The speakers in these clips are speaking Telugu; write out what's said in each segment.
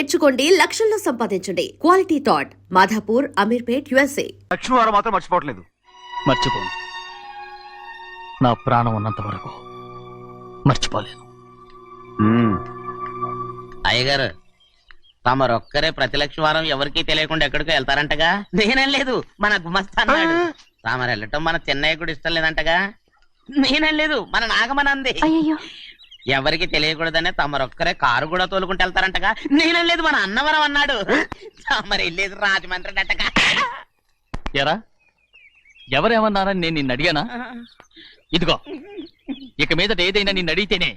నేర్చుకోండి, లక్షల్లో సంపాదించండి. Quality thought Madhapur, Ameerpet, USA. లక్ష్మీవారం మాత్రం మర్చిపోవట్లేదు. మర్చిపోను. నా ప్రాణం ఉన్నంత వరకు మర్చిపోలేను. అయ్యగారు, తమరొక్కరే ప్రతి లక్షవారం ఎవరికీ తెలియకుండా ఎక్కడికో వెళ్తారంటగా? నేనేం లేదు, మన గుమస్తా అన్నాడు. తామరు వెళ్ళటం మన చెన్నయ్య కూడా ఇష్టం లేదంటగా? నేనేం లేదు, మన నాగమనంది. ఎవరికి తెలియకూడదనే తమరొక్కరే కారు కూడా తోలుకుంటూ వెళ్తారంటగా? నేనేం లేదు, మన అన్నవరం అన్నాడు. తమరు వెళ్ళేది రాజమండ్రి అంటగా? ఎరా, ఎవరేమన్నారని నేను నిన్ను అడిగానా? ఇదిగో, ఇక మీదట ఏదైనా నిన్ను అడిగితేనే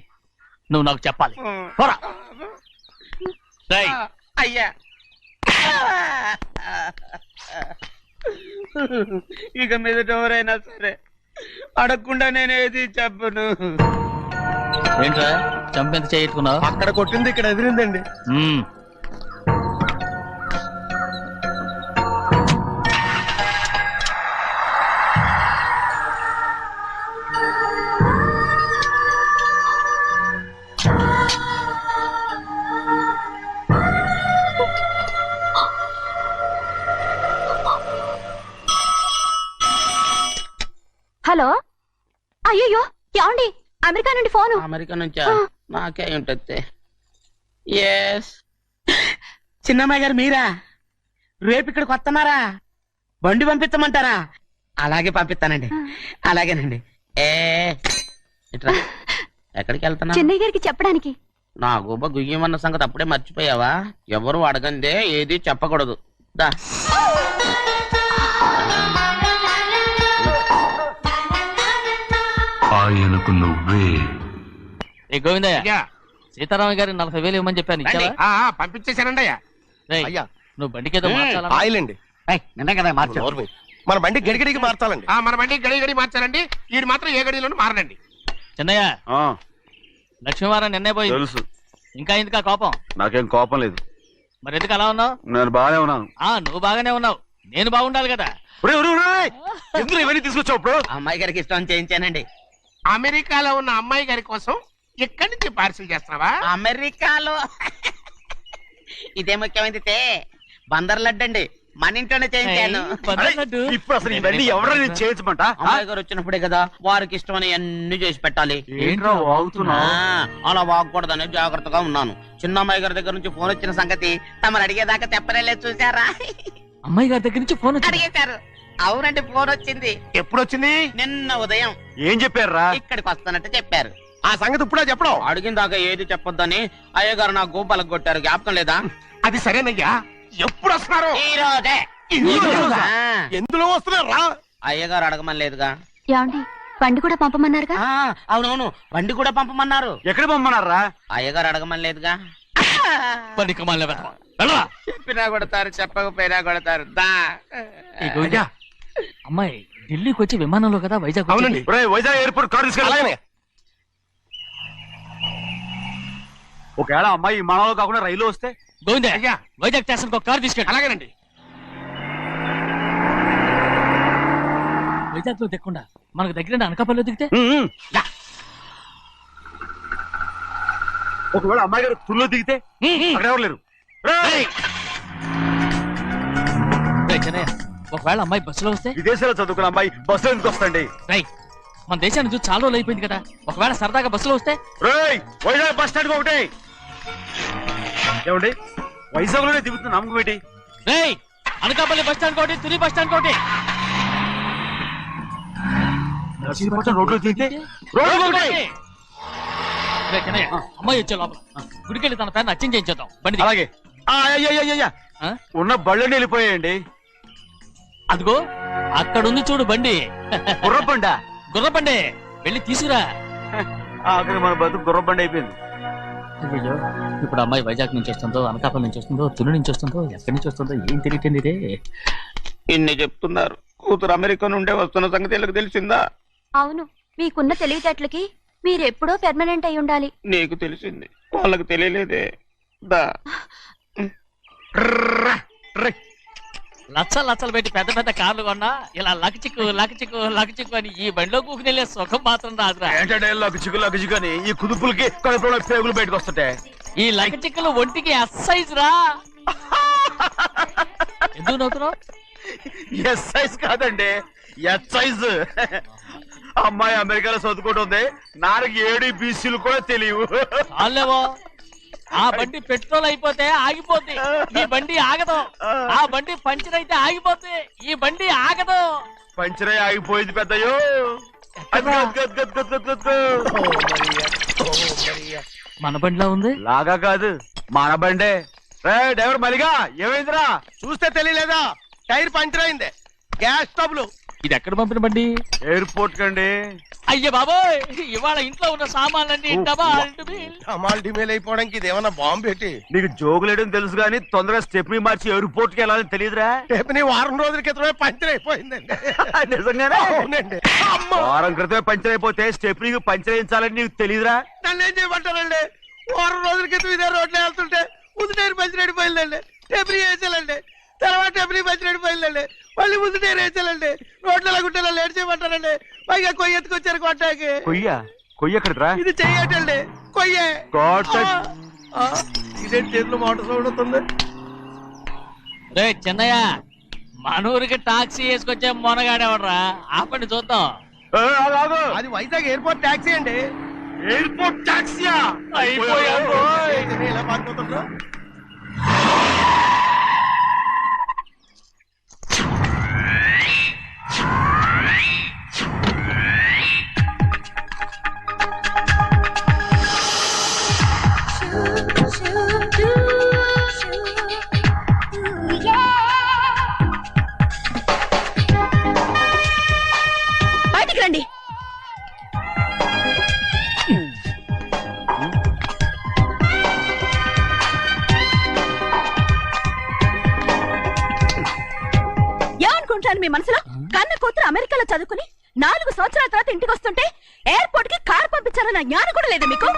నువ్వు నాకు చెప్పాలి. పోరా. అయ్యా, ఇక మీదట ఎవరైనా సరే అడగకుండా నేనేది చెప్పను. ఏంట్రా చంపెంత చేయించుకున్నావు? అక్కడ కొట్టింది ఇక్కడ ఎదిరిందండి. హలో, అయ్యో ఏమండి, అమెరికా నుండి ఫోను. అమెరికా నుంచా? నాకే ఉంటుంది. ఎస్, చిన్నమ్మాయి గారు మీరా? రేపు ఇక్కడికి వస్తున్నారా? బండి పంపిస్తామంటారా? అలాగే పంపిస్తానండి. అలాగేనండి. ఇట్రా. ఎక్కడికి వెళ్తున్నా? చెన్నై గారికి చెప్పడానికి. నా గుబ్బ గుయ్యమన్న సంగతి అప్పుడే మర్చిపోయావా? ఎవరు అడగందే ఏది చెప్పకూడదు. దా. ఆయనకు నువ్వే. ఏ గోవిందయ్య, సీతారామయ్య గారి 40,000 ఇవ్వమని చెప్పాను. పంపించేశానండి అయ్యా. అయ్యా, నువ్వు బండికేదో ఆయిల్ అండి. నిన్న కదా మార్చారు. మన బండి గడిగడికి మార్చాలండి. మన బండి గడిగడి మార్చాలండి. వీడు మాత్రం ఏ గడిలోనూ మారనండి. చిన్నయ్య, లక్ష్మీవారం నిన్నే పోయి తెలుసు. ఇంకా ఎందుకా కోపం? నాకేం కోపం లేదు. మరి ఎందుకు అలా ఉన్నావు? నేను బాగానే ఉన్నాను. నువ్వు బాగానే ఉన్నావు, నేను బాగుండాలి కదా. ఎందుకు ఇవన్నీ తీసుకొచ్చావు? ఇప్పుడు అమ్మాయి గారికి ఇష్టం చేయించానండి. అమెరికాలో ఉన్న అమ్మాయి గారి కోసం ఎక్కడి నుంచి పార్సిల్ చేస్తున్నావా? అమెరికాలో ఇదే ముఖ్యమైనది. బందర్ లడ్డు అండి, మన ఇంట్లోనే చేయించాను. ఇప్పుడు అసలు ఇవన్నీ ఎవరైనా చేయించమంట? అమ్మాయి గారు వచ్చినప్పుడే కదా వారికి ఇష్టమని అన్ని చేసి పెట్టాలి. అలా వాగకూడదని జాగ్రత్తగా ఉన్నాను. చిన్న అమ్మాయి గారి దగ్గర నుంచి ఫోన్ వచ్చిన సంగతి తమరు అడిగేదాకా తెప్పలేదు. చూసారా? అమ్మాయి గారి దగ్గర నుంచి ఫోన్ అడిగేశారు. అవునండి, ఫోన్ వచ్చింది. ఎప్పుడు వచ్చింది? నిన్న ఉదయం. ఏం చెప్పారా? ఇక్కడికి వస్తానంటే చెప్పారు. ఆ సంగతి ఇప్పుడే చెప్పడం. అడిగిన దాకా ఏది చెప్పొద్దని అయ్యగారు నా గోపాలకు కొట్టారు. జ్ఞాపకం లేదా? అది సరేనయ్యా, ఎప్పుడు వస్తున్నారు? ఈ రోజే. ఎందులో వస్తున్నారా? అయ్యగారు అడగమని లేదుగా. ఏమండి, బండి కూడా పంపమన్నారుగా? అవునవును, బండి కూడా పంపమన్నారు. ఎక్కడ పంపమన్నారా? అయ్యగారు అడగమని లేదుగా. చెప్పినా కొడతారు, చెప్పకపోయినా కొడతారు. దా. అమ్మాయి ఢిల్లీకి వచ్చి విమానంలో కదా వైజాగ్. అవునండి, వైజాగ్ ఎయిర్పోర్ట్ కార్ తీసుకెళ్ళి. ఒకవేళ అమ్మాయి విమానంలో కాకుండా రైలు వస్తే? గోవింద, వైజాగ్ స్టేషన్ ఒక కార్ తీసుకెళ్ళి. అలాగేనండి. వైజాగ్ లో దిక్కుండా మనకు దగ్గర అనకాపల్లిలో దిగితే? ఒకవేళ అమ్మాయి గారు తుల్లో దిగితే? అక్కడ ఎవరు లేరు. ఒకవేళ అమ్మాయి బస్సులో వస్తే? విదేశాల్లో చదువుకున్న అమ్మాయి బస్సులో ఎందుకు వస్తండి? మన దేశాన్ని చూసి చాలా రోజులు అయిపోయింది కదా. ఒకవేళ సరదాగా బస్సులో వస్తే? వైజాగ్ బస్ స్టాండ్ ఒకటి. ఏమండి, వైజాగ్ లోనే దిగుతున్న నమ్మకం ఏంటి? అనకాపల్లి బస్ స్టాండ్ కోటి, తుని బస్ స్టాండ్ కోటి. రోడ్లో దిగితే అమ్మాయి వచ్చే లోపల గుడికెళ్ళి తన పేరుని అచ్చం చేయించేద్దాం బండి. అలాగే. ఉన్న బళ్ళని వెళ్ళిపోయాయండి. అదిగో అక్కడుంది చూడు బండి. గుర్రబండ. గుర్రబండి, వెళ్ళి తీసుకురా. అక్కడ మన బతుకు గుర్రబండి అయిపోయింది. అయ్యో, ఇప్పుడు అమ్మాయి వైజాగ్ నుంచి వస్తుందో, అనకాపల్లి నుంచి వస్తుందో, తుని నుంచి వస్తుందో, ఎక్కడి నుంచి వస్తుందో ఏం తెలియటండి ఇదే. ఇన్ని చెప్తున్నారు, కూతురు అమెరికా నుండే వస్తున్న సంగతి వీళ్ళకి తెలిసిందా? అవును, మీకున్న తెలివితేటలకి మీరెప్పుడో పెర్మనెంట్ అయి ఉండాలి. నీకు తెలిసింది, వాళ్ళకి తెలియలేదే. దా. లచ్చలు పెట్టి పెద్ద పెద్ద కార్లు కొన్నా ఇలా లకచిక్కు అని ఈ బండిలో కూకుని వెళ్ళే సుఖం మాత్రం రాదురా. ఏంటంటే లకచిక్కు అని ఈ కుదుపులకి కడుపులో పేగులు బయటకు వస్తుంటాయి. ఈ లక చిక్కలు ఒంటికి ఎక్సైజ్ రా. ఎందుకు నవ్వుతున్నావు? ఎస్ సైజ్ కాదండి, ఎస్ సైజ్. అమ్మాయి అమెరికాలో చదువుకుంటుంది, నాకు 7 బీసీలు కూడా తెలియవు. చాలేవో, ఆ బండి పెట్రోల్ అయిపోతే ఆగిపోద్ది, ఈ బండి ఆగదు. ఆ బండి పంచర్ అయితే ఆగిపోద్ది, ఈ బండి ఆగదు. పంచరై ఆగిపోయింది పెద్దయ్యో. మన బండిలో ఉంది. లాగా కాదు, మన బండే. రే డ్రైవర్ మలిగా, ఏమైందిరా? చూస్తే తెలియలేదా? టైర్ పంచర్ అయింది. గ్యాస్ స్టవ్లు. ఇది ఎక్కడ పంపిన బండి? ఎయిర్పోర్ట్ కండి. అయ్య బాబోయ్, ఇవాళ ఇంట్లో ఉన్న సామాన్లన్నీ డబల్. అమాల్ డిమేల్ అయిపోవడానికి ఇది ఏమన్నా బాంబు పెట్టి? నీకు జోగులేయడం తెలుసు కానీ తొందరగా స్టెప్ని మార్చి ఎయిర్పోర్ట్ కి వెళ్ళాలని తెలియదురా? రేపు వారం రోజుల క్రితమే పంచర్ అయిపోయిందండి. నిజంగానే? అవునండి. వారం క్రితమే పంచర్ అయిపోతే స్టెప్నీకి పంచర్ వేయించాలని నీకు తెలియదురా? నన్ను ఏం చేయమంటారండి? వారం రోజుల క్రితం ఇదే రోడ్లో వెళ్తుంటే ముందు టైర్ పంచర్ అయిపోయిందండి. టెబ్రీ వేసాలండి, తర్వాత టెబ్రీ పంచర్ అయిపోయిందండి, మళ్ళీ ముందు టైర్ వేసాలండి. రోడ్లు ఎలా గుంటే లేట్ చేయమంటారండి. పైగా కొయ్య ఎత్తుకొచ్చారు కొట్టాకి. కొయ్య ఎక్కడిరా? ఇది చెయ్యటండి, కొయ్యే. ఇదేంటి చేతిలో మోటార్ సౌండ్ అవుతుంది? రే చిన్నయ్య, మనూరికి టాక్సీ వేసుకొచ్చే మొనగాడేవడరా? ఆపండి చూద్దాం. అది వైజాగ్ ఎయిర్పోర్ట్ టాక్సీ అండి. ఎయిర్పోర్ట్ టాక్సీయా? ఎలా పారిపోతుండ్రు? బయటికి రండి. ఏమనుకుంటాను మీ మనసులో? కన్న కూతురు అమెరికాలో చదువుకుని 4 సంవత్సరాల తర్వాత ఇంటికి వస్తుంటే ఎయిర్పోర్ట్ కి కార్ పంపించాలన్న జ్ఞానం కూడా లేదా మీకు?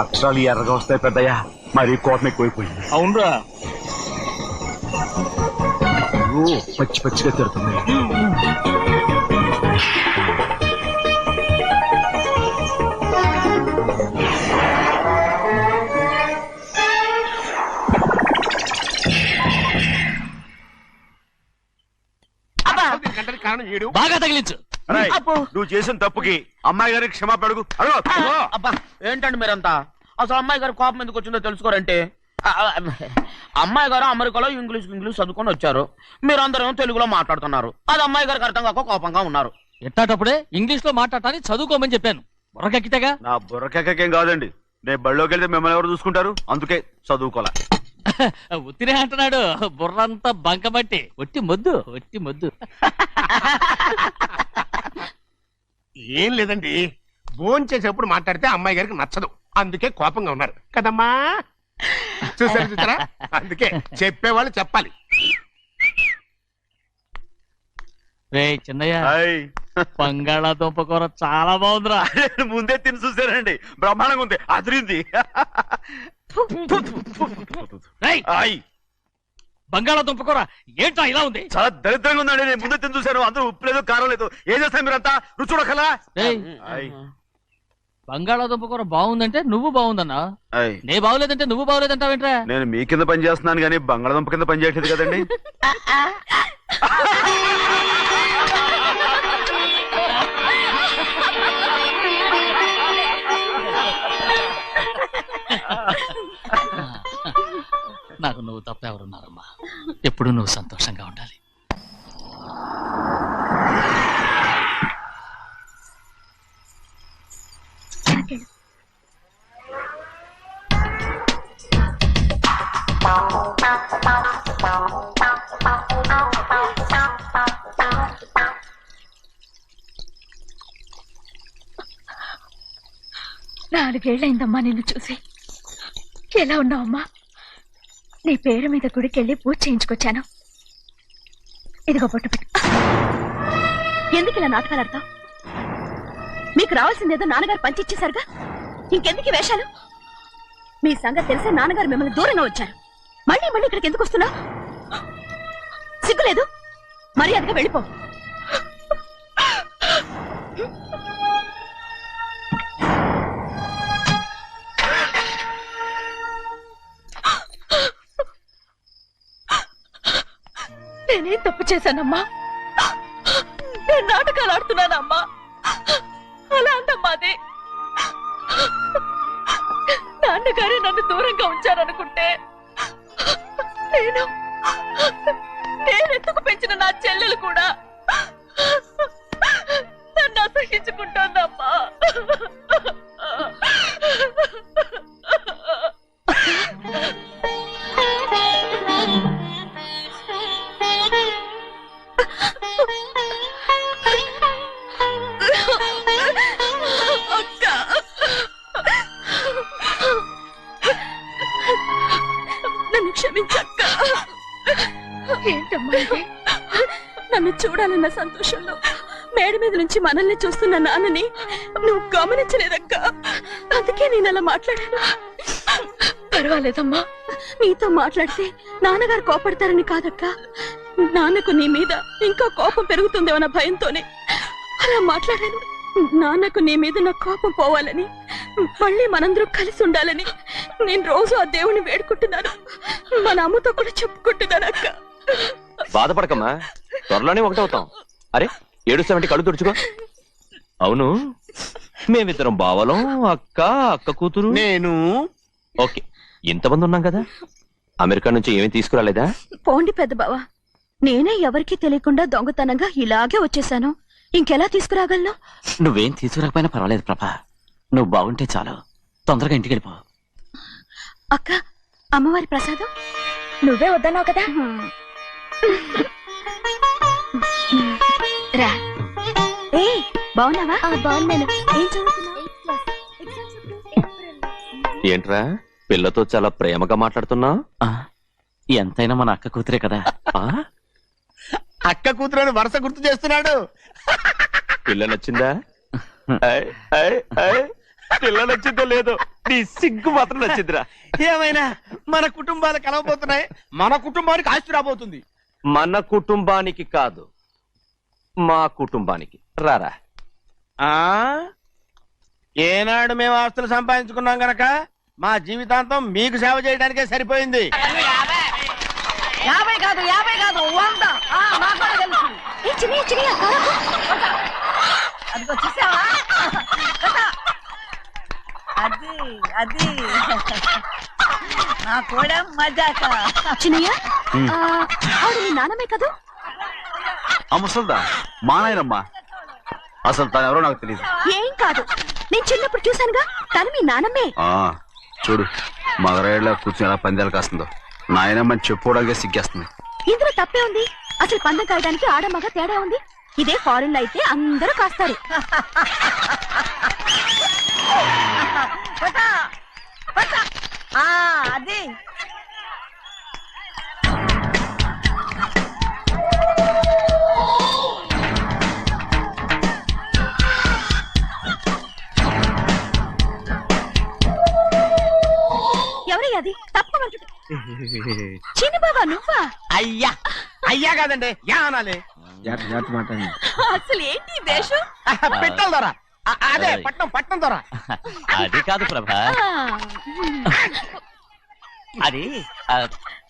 అక్షరాలు ఎర్రగా వస్తాయి పెద్దయ్యా, మరి కోపం ఎక్కువైపోయింది. అవునరా, పచ్చి పచ్చిగా తిడుతుంది. గంటకి కారణం ఏడు. బాగా తగిలించు. అరేయ్, నువ్వు చేసిన తప్పుకి అమ్మాయి గారికి క్షమాపణ అడుగు. అబ్బా ఏంటండి మీరంతా? అసలు అమ్మాయి గారు కోపం ఎందుకు వచ్చిందో తెలుసుకోరంటే, అమ్మాయి గారు అమెరికాలో ఇంగ్లీష్ చదువుకొని వచ్చారు, మీరందరూ తెలుగులో మాట్లాడుతున్నారు. అది అమ్మాయి గారికి అర్థం కాక కోపంగా ఉన్నారు. ఎట్టాటప్పుడే ఇంగ్లీష్ లో మాట్లాడటానికి చదువుకోమని చెప్పాను. బుర్రకెక్కితేగా. నా బుర్రకేకేం కాదండి, నేను బళ్ళోకి వెళ్తే మిమ్మల్ని ఎవరు చూసుకుంటారు, అందుకే చదువుకోలే. ఉత్తిరే అంటున్నాడు, బుర్రంతా బంకబట్టి. ఒట్టి మొద్దు. ఏం లేదండి, భోజనం చేసేప్పుడు మాట్లాడితే అమ్మాయి గారికి నచ్చదు, అందుకే కోపంగా ఉన్నారు కదమ్మా. చూసారా? అందుకే చెప్పేవాళ్ళు చెప్పాలి. రే చిన్నయ్య, హాయ్. బంగాళాదుంప కూర చాలా బాగుందిరా. ముందే తిని చూసానండి, బ్రహ్మాండంగా ఉంది, అదిరింది. రేయ్, హాయ్. బంగాళాదుంప కూర ఏంటా ఇలా ఉంది? చాలా దరిద్రంగా ఉందండి, నేను ముందే తిని చూశాను, అందరూ ఉప్పు లేదు కారం లేదు. ఏం చేస్తాను మీరంతా? రుచి చూడకలా. రేయ్, బంగాళాదుంప కూర బాగుందంటే నువ్వు బాగుందన్నా, నే బాగులేదంటే నువ్వు బాగులేదంటావేంట్రా? నేను మీ కింద పని చేస్తున్నాను కానీ బంగాళదుంప కింద పని చేయట్లేదు కదండి. నాకు నువ్వు తప్ప ఎవరున్నారమ్మా? ఎప్పుడు నువ్వు సంతోషంగా ఉండాలి. నాలుగేళ్లైందమ్మా నిన్ను చూసి. ఎలా ఉన్నావమ్మా? నీ పేరు మీద గుడికెళ్ళి పూజ చేయించుకొచ్చాను. ఇదిగో బొట్టు పెట్టు. ఎందుకు ఇలా నాటకాలు ఆడతావు? మీకు రావాల్సిందేదో నాన్నగారు పంచిచ్చేశారుగా, ఇంకెందుకు ఈ వేషాలు? మీ సంగతి తెలిసే నాన్నగారు మిమ్మల్ని దూరంగా వచ్చారు. మళ్ళీ మళ్ళీ ఇక్కడికి ఎందుకు వస్తున్నావు? సిగ్గులేదు? మర్యాదగా వెళ్ళిపో. నేనేం తప్పు చేశానమ్మా? నేను నాటకాలు ఆడుతున్నానమ్మా. అలా అందమ్మా అది. నాన్నగారే నన్ను దూరంగా ఉంచారనుకుంటే నేనెత్తుకు పెంచిన నా చెల్లెలు కూడా నన్ను అసహించుకుంటోందమ్మా. నన్ను క్షమించక్క. ఏంటమ్మా ఇది? నన్ను చూడాలన్న సంతోషంలో మేడ మీద నుంచి మనల్ని చూస్తున్న నాన్నని నువ్వు గమనించలేదక్క. అందుకే నేను అలా మాట్లాడాను. పర్వాలేదమ్మా, నీతో మాట్లాడితే నాన్నగారు కోపడతారని కాదక్క. నాన్నకు నీ మీద ఇంకా కోపం పెరుగుతుందేమన్న భయంతోనే అలా మాట్లాడాను. నాన్నకు నీ మీద నా కోపం పోవాలని, మళ్ళీ మనందరూ కలిసి ఉండాలని నేను రోజు ఆ దేవుని వేడుకుంటున్నాను. మన అమ్మతో కూడా చెప్పుకుంటున్నాను అక్క. బాధపడకమ్మా, త్వరలోనే ఒకటవుతాం. అరే ఏడుస్తామంటే కళ్ళు తుడుచుకో. అవును, మేమిద్దరం బావలం, అక్క కూతురు, నేను. ఓకే, ఇంతమంది ఉన్నాం కదా. అమెరికా నుంచి ఏమీ తీసుకురాలేదా? పోండి పెద్ద బావా, నేనే ఎవరికీ తెలియకుండా దొంగతనంగా ఇలాగే వచ్చేసాను. ఇంకెలా తీసుకురాగలను? నువ్వేం తీసుకురాకపోయినా పర్వాలేదు ప్రభా, నువ్వు బాగుంటే చాలు. తొందరగా ఇంటికి వెళ్ళిపో. అక్క, అమ్మవారి ప్రసాదం నువ్వే వద్దన్నావు కదా. రా. ఏ బాగున్నావా? బాగున్నాను. ఏం చదువుతున్నావు? ఏంట్రా పిల్లతో చాలా ప్రేమగా మాట్లాడుతున్నావు? ఎంతైనా మన అక్క కూతురే కదా. అక్క కూతురు వరుస గుర్తు చేస్తున్నాడు. పిల్ల నచ్చిందా? పిల్ల నచ్చిందో లేదో, నీ సిగ్గు మాత్రం నచ్చిందిరా. ఏమైనా మన కుటుంబాలు కలవబోతున్నాయి. మన కుటుంబానికి ఆస్తి రాబోతుంది. మన కుటుంబానికి కాదు, మా కుటుంబానికి. రారా. ఏనాడు మేము ఆస్తులు సంపాదించుకున్నాం గనక మా జీవితాంతం మీకు సేవ చేయడానికే సరిపోయింది. 50 కాదు 100. అది వచ్చేసావా? అది నా కూడా మజాక. చిన్నయ్య, ఆవిడ మీ నాన్నమే కదా? ముసల్దా మా నాయనమ్మా. అసలు తను ఎవరో నాకు తెలియదు. ఏం కాదు, నేను చిన్నప్పుడు చూశానుగా, తను మీ నాన్నమే. చూడు మగరాయిలా కూర్చుని ఎలా పందాలు కాస్తుందో. నాయనమ్మని చెప్పుకోవడానికి సిగ్గేస్తుంది. ఇందులో తప్పే ఉంది? అసలు పందెం కాయడానికి ఆడమగ తేడా ఉంది. ఇదే ఫారెన్ లో అయితే అందరూ కాస్తారు. అది ఎవరయ్య? అది తప్పమంటుంది. చిన్న బాబా నువ్వా? అయ్యా అయ్యా కాదండి, యా అనాలి. అసలు ఏంటి వేషం? పెట్టాలి దొర. అదే పట్నం దొర. అది కాదు ప్రభా, అది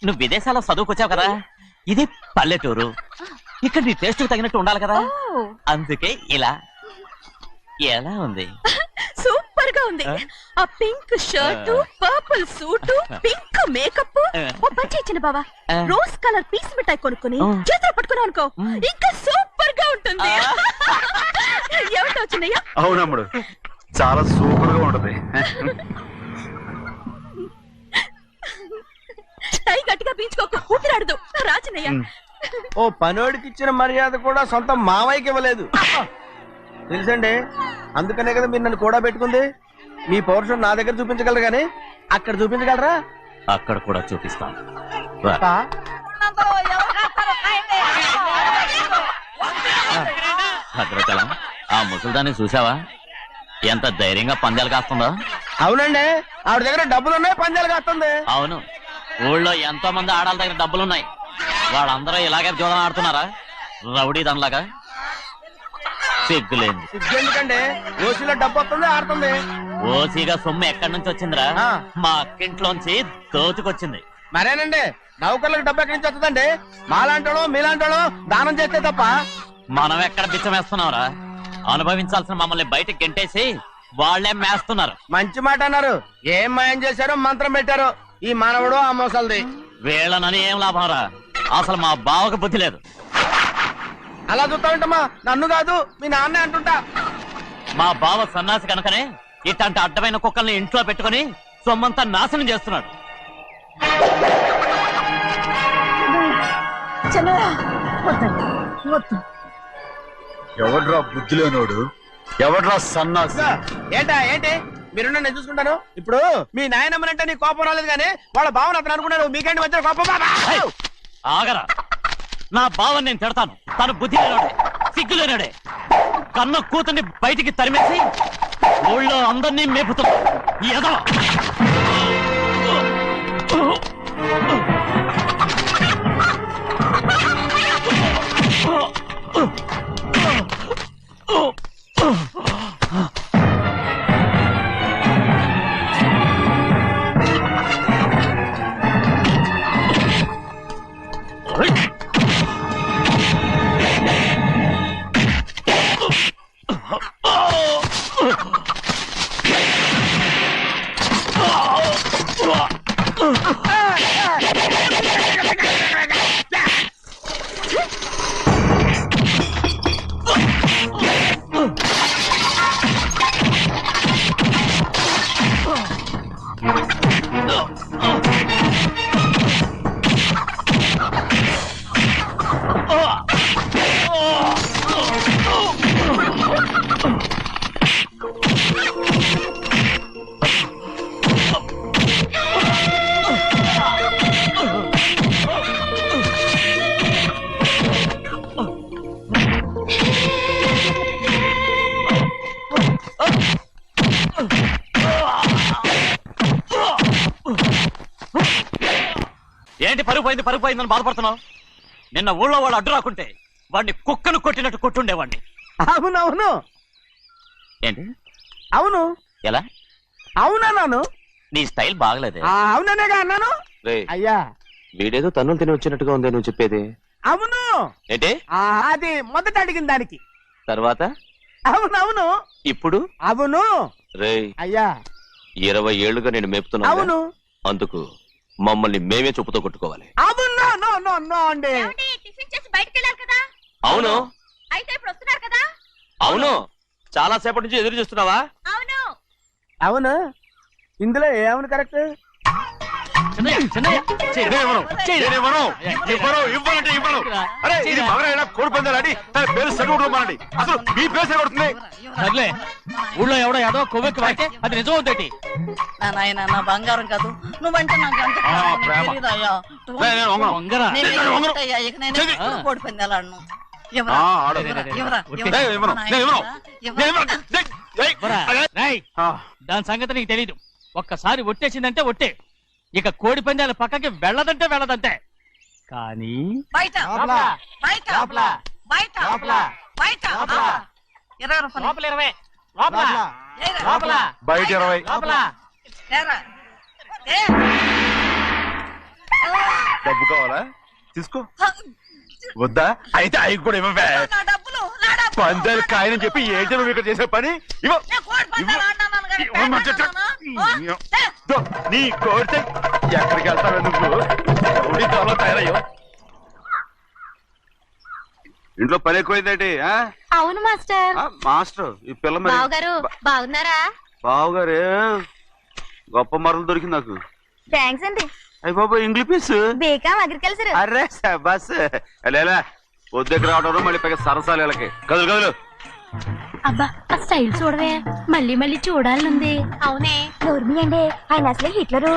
నువ్వు విదేశాల్లో చదువుకొచ్చావు కదా, ఇది పల్లెటూరు. ఇక్కడ నీ టేస్ట్ తగినట్టు ఉండాలి కదా, అందుకే ఇలా. ఎలా ఉంది? సూపర్ గా ఉంది. ఆ pink shirt, purple suit, pink makeup. ఓ పని ఇచ్చిన బావా, రోజ్ కలర్ పీస్ మిఠాయి కొనుక్కుని చేతులు పట్టుకున్నావు అనుకో, ఇంకా సూపర్ గా ఉంటుంది. ఏమిటో చిన్నయ్య? అవునమ్ముడు, చాలా సూపర్ గా ఉంటది. పీంచుకోకు ఊపిరాడదు రాజనయ్య. ఓ పనోడికి ఇచ్చిన మర్యాద కూడా సొంత మావయ్యకి ఇవ్వలేదు తెలుసండి. అందుకనే కదా మీరు నన్ను కూడా పెట్టుకుంది. మీ పౌరుషం నా దగ్గర చూపించగలరు కానీ అక్కడ చూపించగలరా? అక్కడ కూడా చూపిస్తాను రా. పా. భద్రాచలం ఆ ముసలిదాన్ని చూసావా ఎంత ధైర్యంగా పందాలు కాస్తుందో. అవునండి, ఆవిడ దగ్గర డబ్బులు ఉన్నాయి, పందాలు కాస్తుంది. అవును, ఊళ్ళో ఎంతో మంది ఆడాళ్ళ దగ్గర డబ్బులున్నాయి. వాళ్ళందరూ ఇలాగే జోదం ఆడుతున్నారా రౌడీ దానిలాగా? సిగ్గులేదు. ఎందుకండి ఓసీలో డబ్బు వస్తుంది, ఆడుతుంది. ఓసీగా సొమ్ము ఎక్కడి నుంచి వచ్చిందిరా? ఆ. మా అక్కింట్లోంచి దోచుకొచ్చింది. మరేనండి, నౌకర్లకు డబ్బు ఎక్కడి నుంచి వస్తుందండి? మాలాంటోళ్ళు మీలాంటోళ్ళు దానం చేస్తే తప్ప. మనం ఎక్కడ బిచ్చమేస్తున్నావురా? అనుభవించాల్సిన మమ్మల్ని బయటకు గెంటేసి వాళ్లే మేస్తున్నారు. మంచి మాట అన్నారు. ఏం మాయం చేశారో మంత్రం పెట్టారో ఈ మానవుడు ఆ మోసల్ది. వీళ్ళనని ఏం లాభం రా? అసలు మా బావకు బుద్ధి లేదు. అలా చూస్తా ఉంటామా? నన్ను కాదు మీ నాన్నే అంటుంటా. మా బావ సన్నాసి కనుకనే ఇట్లాంటి అడ్డమైన కుక్కల్ని ఇంట్లో పెట్టుకుని సొమ్మంతా నాశనం చేస్తున్నాడు. ఎవడ్రా బుద్ధి లేనోడు? ఎవడ్రా సన్నాసి? ఏంటా ఏంటి? మీరు నేను చూసుకుంటాను. ఇప్పుడు మీ నాయనమ్మనంటే నీ కోపం రాలేదు కానీ వాళ్ళ భావన అతను అనుకున్నాడు. మీకేంటి మధ్య కోపం? ఆగరా, నా బావని నేను తిడతాను. తను బుద్ధి లేనోడే, సిగ్గు లేనోడే. కన్న కూతుర్ని బయటికి తరిమేసి ఊళ్ళో అందరినీ మేపుతున్నాడు ఈ ఎదవ. ఏంటి పరుగు పోయిందని బాధపడుతున్నావు? నిన్న ఊళ్ళో వాళ్ళు అడ్డు రాకుంటే వాడిని కుక్కను కొట్టినట్టు కొట్టుండేవాడిని. అవునవును. ఏంటి? అవును. ఎలా? అవునన్నాను. నీ స్టైల్ బాగలేదే. అవుననేగా అన్నాను. అయ్యా వీడేదో తన్నులు తిని వచ్చినట్టుగా ఉంది నువ్వు చెప్పేది. అవును. ఏంటి? అది మొదట అడిగిన దానికి. తర్వాత అవునవును. ఇప్పుడు అవును. రేయ్, అయ్యా 20 ఏళ్లుగా నేను మేపుతున్నా. అవును. అందుకు మమ్మల్ని మేమే చెప్పుతో కొట్టుకోవాలి. అవును. నో నో నో అండి. టిఫిన్ చేసి బయటకు వెళ్ళారు కదా? అవును. అయితే ఇప్పుడు వస్తున్నారు కదా? అవును. చాలా సేపటి నుంచి ఎదురు చూస్తున్నావా? అవును. అవును. ఇందులో ఏమని కరెక్ట్? అరే ఇది మగరైనా కోడి పందాలని తన పేరు సరిగొట్టుకోమనండి. అసలు మీ పేరు సరిగొడుతుంది. సర్లే, ఊళ్ళో ఎవడో ఏదో కొవ్వెక్కి వాడితే అది నిజం అవుతాయి. నా నాయన నా బంగారం కాదు, నువ్వంటే నాకు అంత ప్రేమ. తెలీదయ్యా. నేను వంగను. వంగరా. నేను నేను వంగను. ఏంటయ్యా, ఇక నేను చెయ్యి. ఎప్పుడు కోడి పందాలాడను. ఎవరా? ఆడు. ఎవరా? నేను ఇవ్వను. నేను ఇవ్వను. నేను ఇవ్వను. రేయ్, దాని సంగతి నీకు తెలీదు. ఒక్కసారి ఒట్టేసిందంటే ఒట్టే. ఇక కోడి పందాల పక్కకి వెళ్ళదంటే వెళ్ళదంతే. కానీ బయట బయట బయట బయట 20 రూపాయలు. ఏరా. బయట 20. ఏరా. ఏ. డబ్బు కావాలా? తీసుకో. వద్దా? అయితే అవి కూడా ఇవ్వవే. నా డబ్బులు, నా డబ్బులు. పందాలు కాయని చెప్పి ఏంటి నువ్వు ఇక్కడ చేసే పని? ఇవ్వ. నేను కోడి పందాలు ఆడినాను కానీ ఇవ్వమంటే ఆడినానా? దో, నీ కోరితే ఎక్కడికి వెళ్తావే నువ్వు? రౌడీ త్వరలో తయారయ్యో. ఇంట్లో పని ఎక్కువైందేంటి? అవును మాస్టర్. మాస్టర్ ఈ పిల్ల మరి బావగారు బాగున్నారా? బావుగారే గొప్ప మరలు దొరికింది నాకు. థ్యాంక్స్ అండి. అయ్య బాబు ఇంగ్లీష్ పీస్ బేకాం అగ్రికల్చర్. అరే బస్ లేలా పొద్దుకు రావడం మళ్ళీ పైగా సరసాలు వీళ్ళకి కదులు కదులు. అబ్బా ఆ స్టైల్ చూడవే, మళ్ళీ మళ్ళీ చూడాలనుంది. అవునే నోర్మి అండి, ఆయన అసలే హిట్లరు.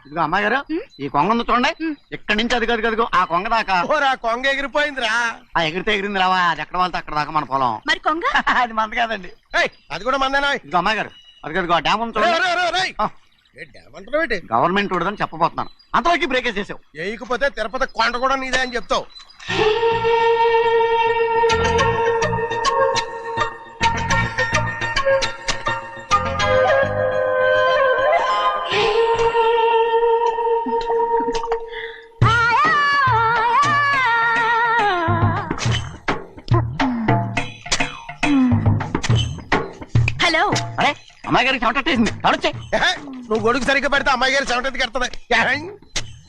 ఇదిగో అమ్మాయి గారు, ఈ కొంగ ఉంది చూడండి, ఇక్కడి నుంచి అది కదిగో ఆ కొంగ దాకా. ఓరా కొంగ ఎగిరిపోయిందిరా. ఆ ఎగిరితే ఎగిరింది రావా, అది ఎక్కడ వాళ్ళతో అక్కడ దాకా మన పొలం. మరి కొంగ అది మంద కాదండి. ఏయ్, అది కూడా మందేనా? ఇదిగో అమ్మాయి గారు, అది కదిగో డ్యామ్ ఉంది చూడండి. గవర్నమెంట్ ఉండదని చెప్పబోతున్నాను, అంతలోకి బ్రేక్ వేసేసావు. వేయకపోతే తిరుపతి కొండ కూడా నీదే అని చెప్తావు. హలో. అరే అమ్మాయి గారికి చెమటేసింది, తడొచ్చే. ఏహే, నువ్వు గొడుగు సరిగ్గా పెడితే అమ్మాయి గారి చెమటెత్తి కడుతుంది.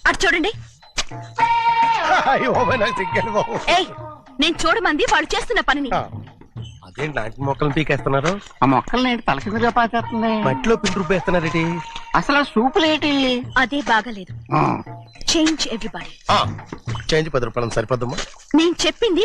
అటు చూడండి. నాకు సిగ్గాను బాబు. ఏయ్, నేను చూడమంది వాళ్ళు చేస్తున్న పనిని. అదేంటి నాటి మొక్కలు పీకేస్తున్నారు? ఆ మొక్కల్ని ఏంటి తల కిందగా పాచేస్తుంది? మట్టిలో పిండి రుబ్బేస్తున్నారేటి? అసలు సూపులేటి? అదే బాగలేదు. Change everybody. చేంజ్ 10 రూపాయలు సరిపోద్దమ్మా. నేను చెప్పింది